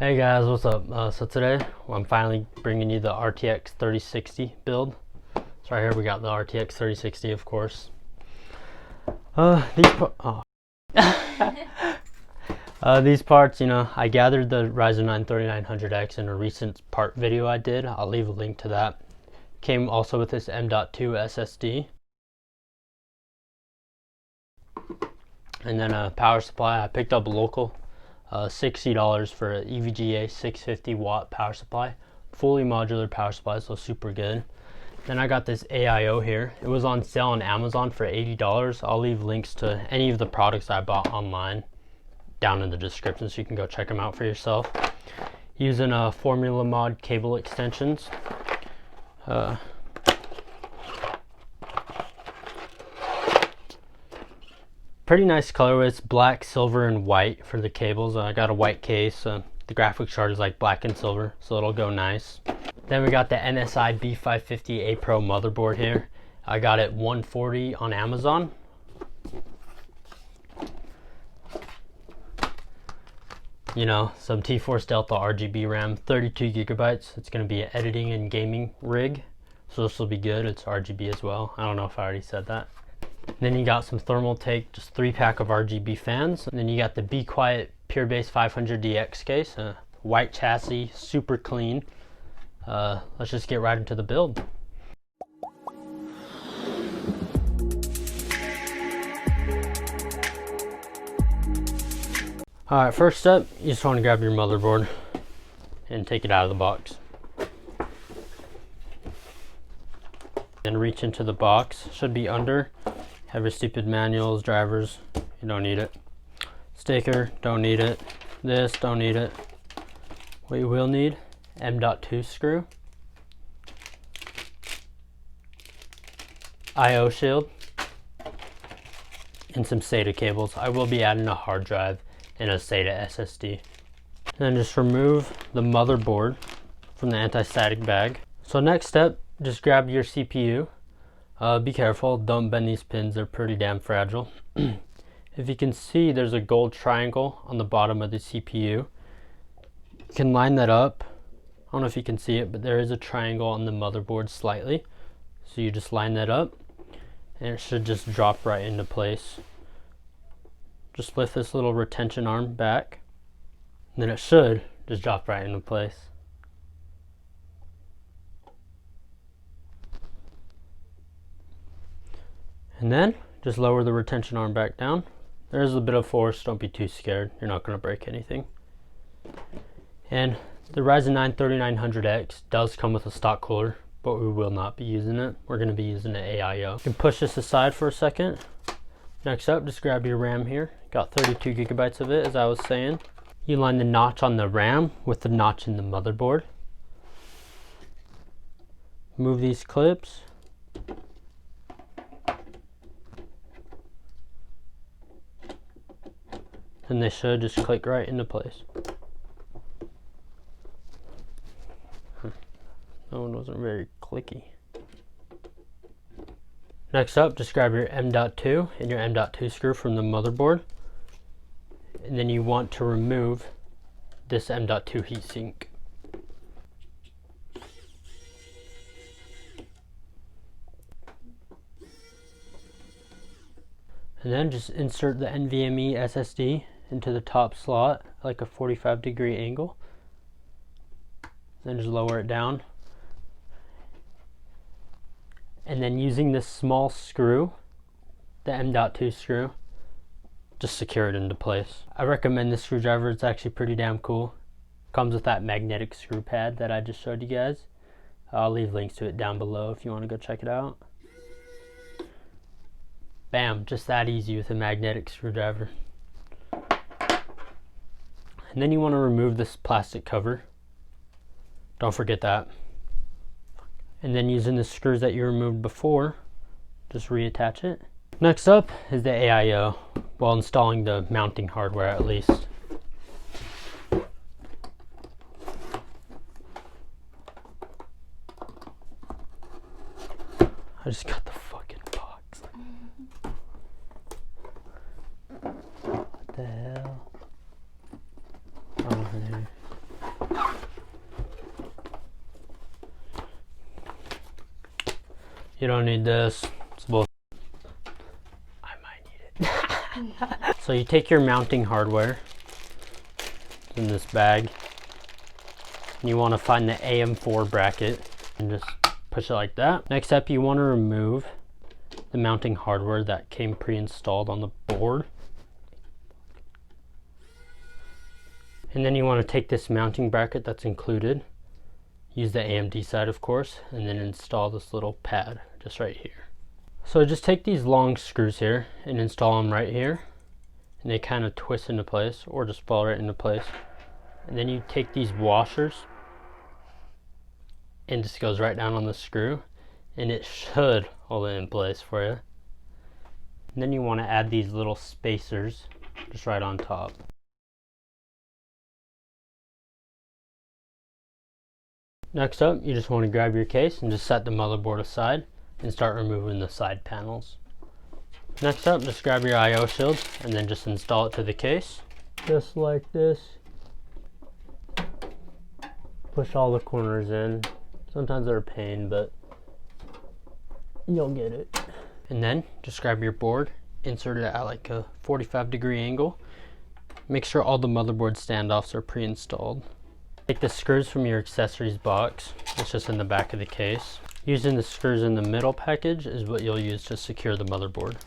Hey guys, what's up? So today I'm finally bringing you the RTX 3060 build. So right here we got the RTX 3060, of course. These parts, I gathered the Ryzen 9 3900X in a recent part video I did. I'll leave a link to that. Came also with this M.2 SSD. And then a power supply. I picked up local. $60 for an EVGA 650 watt power supply, fully modular power supply, so super good. Then I got this AIO here. It was on sale on Amazon for $80. I'll leave links to any of the products I bought online down in the description so you can go check them out for yourself. Using Formula Mod cable extensions. Pretty nice colorway. It's black, silver, and white for the cables. I got a white case. The graphics card is like black and silver, so it'll go nice. Then we got the MSI B550A Pro motherboard here. I got it $140 on Amazon. Some T-Force Delta RGB RAM, 32 gigabytes. It's going to be an editing and gaming rig, so this will be good. It's RGB as well. I don't know if I already said that. Then you got some thermal take, just 3-pack of RGB fans. And then you got the Be Quiet Pure Base 500DX case, white chassis, super clean. Let's just get right into the build. Alright, first step, you just want to grab your motherboard and take it out of the box. Then reach into the box, should be under. Have your stupid manuals, drivers, you don't need it. Sticker, don't need it. This, don't need it. What you will need, M.2 screw. I/O shield. And some SATA cables. I will be adding a hard drive and a SATA SSD. And then just remove the motherboard from the anti-static bag. So next step, just grab your CPU. Be careful, don't bend these pins, they're pretty damn fragile. If you can see, there's a gold triangle on the bottom of the CPU. You can line that up. I don't know if you can see it, but there is a triangle on the motherboard slightly. So you just line that up, and it should just drop right into place. Just lift this little retention arm back, and then it should just drop right into place. And then just lower the retention arm back down. There's a bit of force, don't be too scared. You're not going to break anything. And the Ryzen 9 3900X does come with a stock cooler, but we will not be using it. We're going to be using an AIO. You can push this aside for a second. Next up, just grab your RAM here. Got 32 gigabytes of it, as I was saying. You line the notch on the RAM with the notch in the motherboard. Move these clips. And they should just click right into place. That one wasn't very clicky. Next up, just grab your M.2 and your M.2 screw from the motherboard. And then you want to remove this M.2 heatsink. And then just insert the NVMe SSD into the top slot, like a 45-degree angle. Then just lower it down. And then using this small screw, the M.2 screw, just secure it into place. I recommend this screwdriver. It's actually pretty damn cool. Comes with that magnetic screw pad that I just showed you guys. I'll leave links to it down below if you want to go check it out. Bam, just that easy with a magnetic screwdriver. And then you want to remove this plastic cover. Don't forget that. And then using the screws that you removed before, just reattach it. Next up is the AIO, while installing the mounting hardware at least. I just got the fucking box. What the hell? Oh, there. You don't need this. It's both. I might need it. So you take your mounting hardware in this bag. And you want to find the AM4 bracket and just push it like that. Next up, you want to remove the mounting hardware that came pre-installed on the board. And then you want to take this mounting bracket that's included, use the AMD side of course, and then install this little pad just right here. So just take these long screws here and install them right here, and they kind of twist into place or just fall right into place. And then you take these washers and just goes right down on the screw, and it should hold it in place for you. And then you want to add these little spacers just right on top. Next up, you just want to grab your case and just set the motherboard aside and start removing the side panels. Next up, just grab your I/O shield and then just install it to the case. Just like this. Push all the corners in. Sometimes they're a pain, but you'll get it. And then just grab your board, insert it at like a 45-degree angle. Make sure all the motherboard standoffs are pre-installed. Take the screws from your accessories box, it's just in the back of the case. Using the screws in the middle package is what you'll use to secure the motherboard.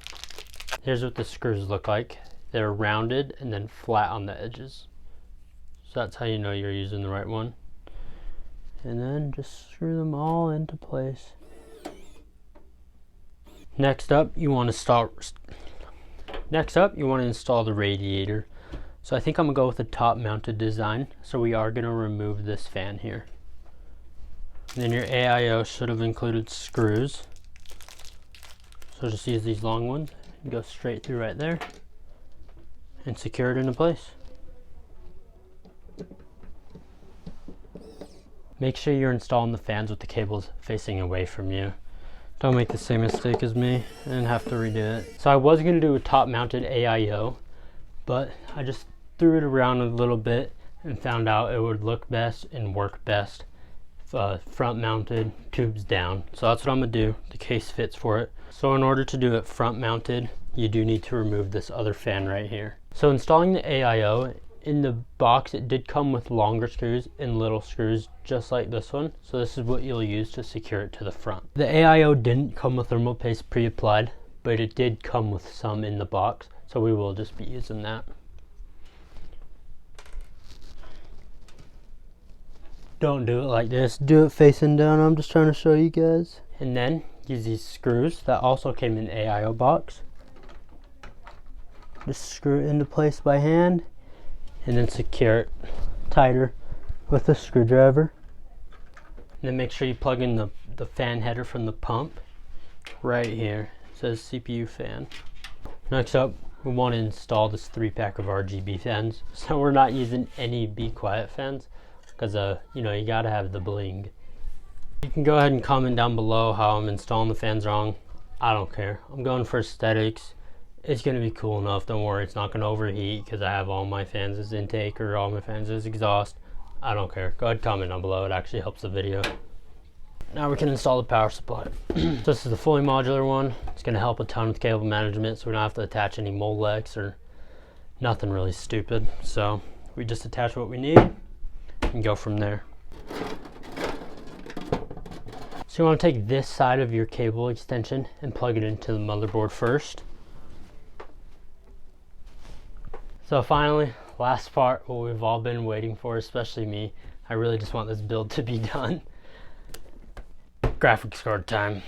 Here's what the screws look like. They're rounded and then flat on the edges. So that's how you know you're using the right one. And then just screw them all into place. Next up, you want to install the radiator. So I think I'm gonna go with a top mounted design. So we are gonna remove this fan here. And then your AIO should have included screws. So just use these long ones and go straight through right there and secure it into place. Make sure you're installing the fans with the cables facing away from you. Don't make the same mistake as me and have to redo it. So I was gonna do a top mounted AIO, but I just threw it around a little bit and found out it would look best and work best front mounted, tubes down. So that's what I'm gonna do. The case fits for it. So in order to do it front mounted, you do need to remove this other fan right here. So installing the AIO, in the box it did come with longer screws and little screws just like this one. So this is what you'll use to secure it to the front. The AIO didn't come with thermal paste pre-applied, but it did come with some in the box. So we will just be using that. Don't do it like this, do it facing down. I'm just trying to show you guys. And then use these screws that also came in the AIO box. Just screw it into place by hand and then secure it tighter with a screwdriver. And then make sure you plug in the fan header from the pump right here. It says CPU fan. Next up, we want to install this 3-pack of RGB fans. So we're not using any Be Quiet fans, because you know, you gotta have the bling. You can go ahead and comment down below how I'm installing the fans wrong. I don't care. I'm going for aesthetics. It's gonna be cool enough. Don't worry, it's not gonna overheat because I have all my fans as intake or all my fans as exhaust. I don't care. Go ahead and comment down below. It actually helps the video. Now we can install the power supply. So this is the fully modular one. It's gonna help a ton with cable management, so we don't have to attach any Molex or nothing really stupid. So we just attach what we need and go from there. So you want to take this side of your cable extension and plug it into the motherboard first. So finally, last part, what we've all been waiting for, especially me. I really just want this build to be done. Graphics card time.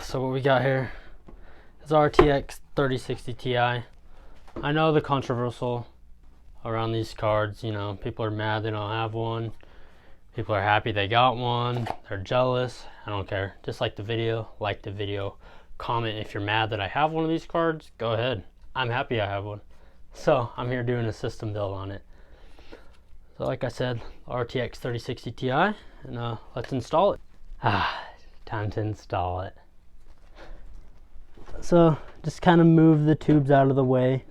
So what we got here is RTX 3060 Ti. I know the controversial around these cards, you know, people are mad they don't have one. People are happy they got one. They're jealous. I don't care. Just like the video, comment if you're mad that I have one of these cards. Go ahead. I'm happy I have one. So I'm here doing a system build on it. So like I said, RTX 3060 Ti, and let's install it. Time to install it. So just kind of move the tubes out of the way.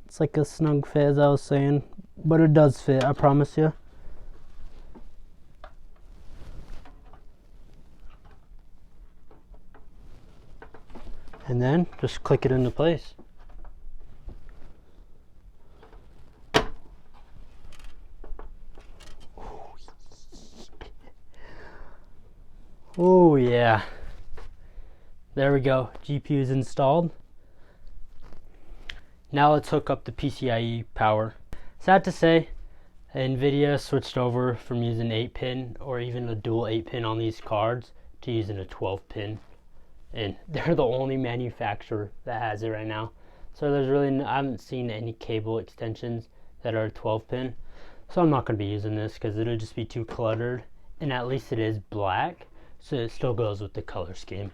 It's like a snug fit, as I was saying, but it does fit, I promise you. and then just click it into place. Oh yeah, there we go, GPU is installed. Now let's hook up the PCIe power. Sad to say, NVIDIA switched over from using 8-pin or even a dual 8-pin on these cards to using a 12-pin, and they're the only manufacturer that has it right now. So there's really I haven't seen any cable extensions that are 12-pin, so I'm not going to be using this because it'll just be too cluttered, and at least it is black, so it still goes with the color scheme.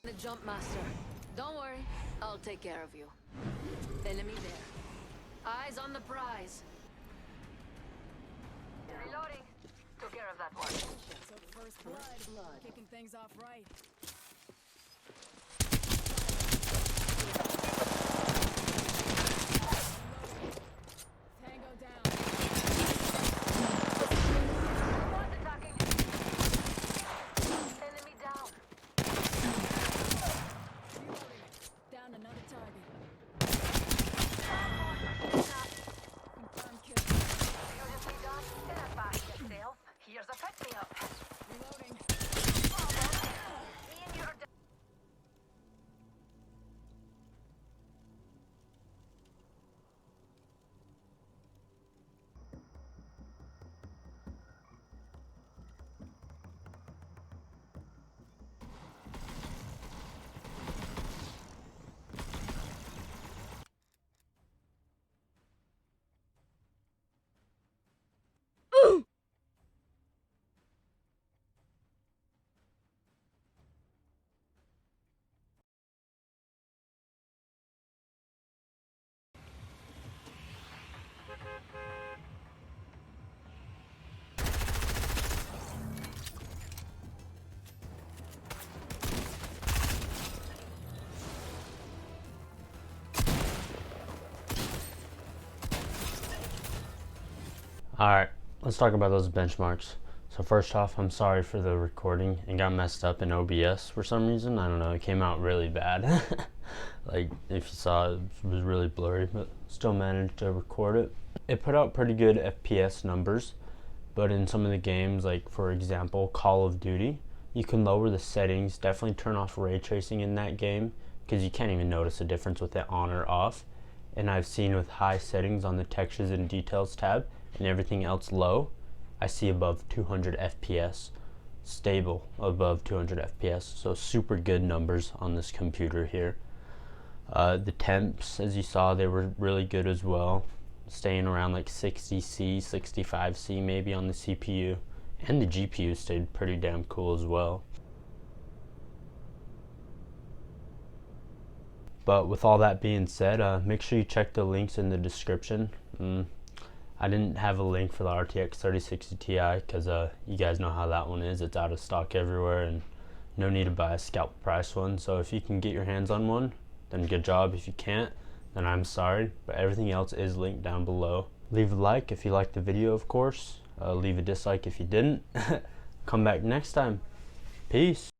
The jump master. Don't worry, I'll take care of you. Enemy there. Eyes on the prize. Reloading. Took care of that one. So first blood. Kicking things off right. Tango down. Squad's attacking. Enemy down. Reloading. Down another target. Confirmed kill. You just need done. Get a back yourself. Here's a pick-me-up. Reloading. Ian, you're down. Alright, let's talk about those benchmarks. So first off, I'm sorry for the recording. It got messed up in OBS for some reason. I don't know, it came out really bad. Like, if you saw it, it was really blurry, but still managed to record it. It put out pretty good FPS numbers, but in some of the games, like for example, Call of Duty, you can lower the settings, definitely turn off ray tracing in that game, because you can't even notice a difference with it on or off. And I've seen with high settings on the textures and details tab, and everything else low, I see above 200 FPS, stable above 200 FPS, so super good numbers on this computer here. The temps, as you saw, they were really good as well, staying around like 60C, 65C maybe on the CPU, and the GPU stayed pretty damn cool as well. But with all that being said, make sure you check the links in the description. I didn't have a link for the RTX 3060 Ti because you guys know how that one is. It's out of stock everywhere and no need to buy a scalp price one. So if you can get your hands on one, then good job. If you can't, then I'm sorry. But everything else is linked down below. Leave a like if you liked the video, of course. Leave a dislike if you didn't. Come back next time. Peace.